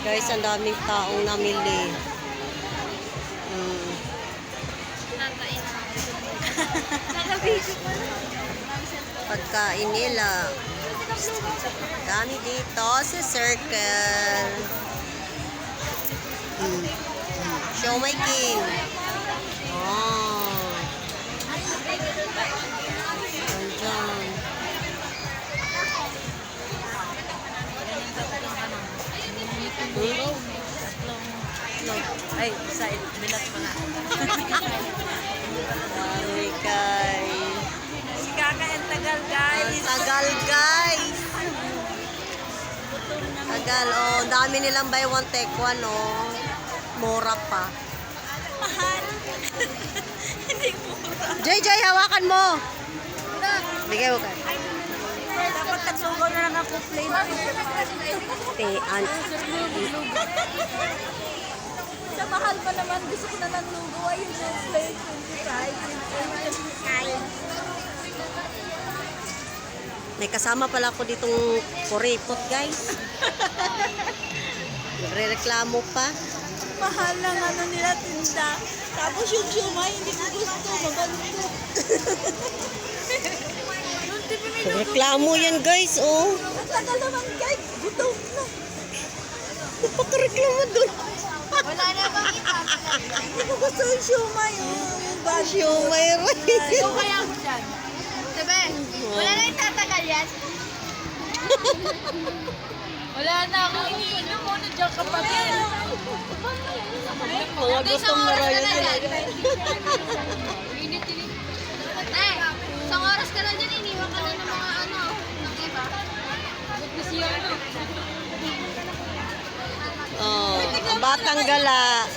Guys, ang daming taong namili. Pagkain nila. Dami dito sa circle. Show my king. Oh. Andyan. Ay, side. Bilat mo na. Dami guys. Si Kaka and tagal, guys. Tagal guys. Tagal. Oh, dami nilang buy one take one. Oh. Mura pa. Mahal. Hindi mura. JJ, hawakan mo. Bigay mo ka. Dapat tatlugo na lang ako flavor. Tean. Sa mahal pa naman, gusto ko na ng lugo. Ayun yung flavor. 25. May kasama pala ako ditong kuripot guys. Re-reklamo pa. Mahal lang ano nila tinda. Tapos yung siumay, hindi ko gusto. Mabalito. Reklamo yan guys, oh. Ang tagal naman guys. Gutom na. Pagkareklamo dun. Wala na bang iba? Hindi ko gusto yung siumay. Yung bashi. Yung mayroon. Ikaw kaya mo dyan. Sabi, wala na yung tatagal yan. Wala na ako iniinom mo na dyan kapatid. Mga gustong na raw yun sila. Isang oras ka na dyan, iniwan ka na ng mga ano, ng iba. Oh, ang batang gala.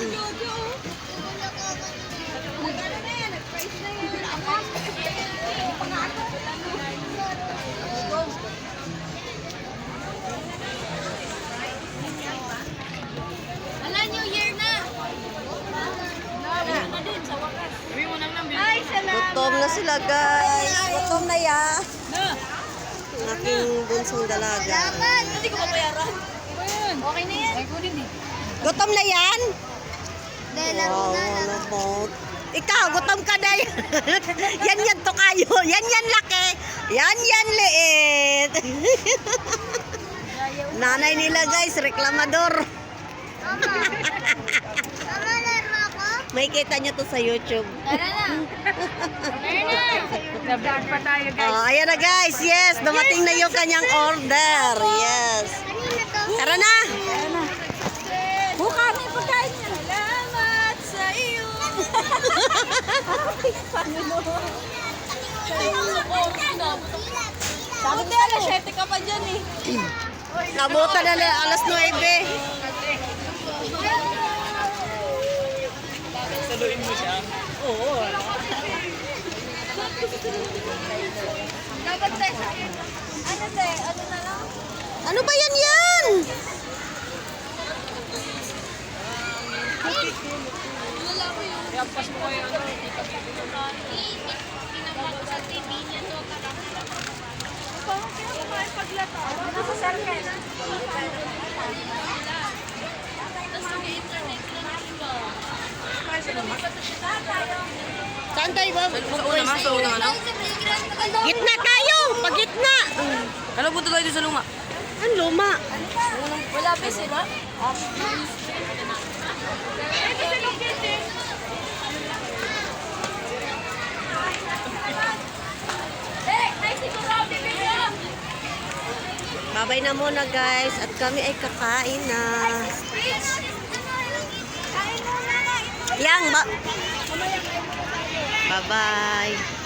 Ala, New Year na! Ay, salamat. Gutom na sila guys. Gutom na ya. Ang aking bunsong dalaga. Hindi ko mabayaran. Okay na yan. Gutom na yan? Wow, ano po? Ikaw, gutom ka na yan. Yan to kayo. Yan laki. Yan liit. Nanay nila guys, reklamador. May kita nyo to sa YouTube. Tara na! Na-vlog pa tayo guys. Oh, ayan na guys. Yes, dumating na yung kanyang order. Yes. Tara na. Buka may pagkain niya. Salamat sa iyo. Sabi ko alas 7 ka pa dyan eh. Nabutan na alas 9. Saluin mo siya? Oo. Dapat te. Ano te? Ano na lang? Ano ba yan? Iampas mo kayo ano? Pinapag sa TV niya to, Parang kinakain paglata. Ano sa circle? tapos nag-internet lang iba. Saan tayo ba? Sa una nga, sa una nga. Sa playground, Gitna tayo! Pag gitna! Ano, punta tayo doon sa luma? Ang luma. Wala pa sila? Babay na muna guys. At kami ay kakain na. Yang ba? Bye-bye.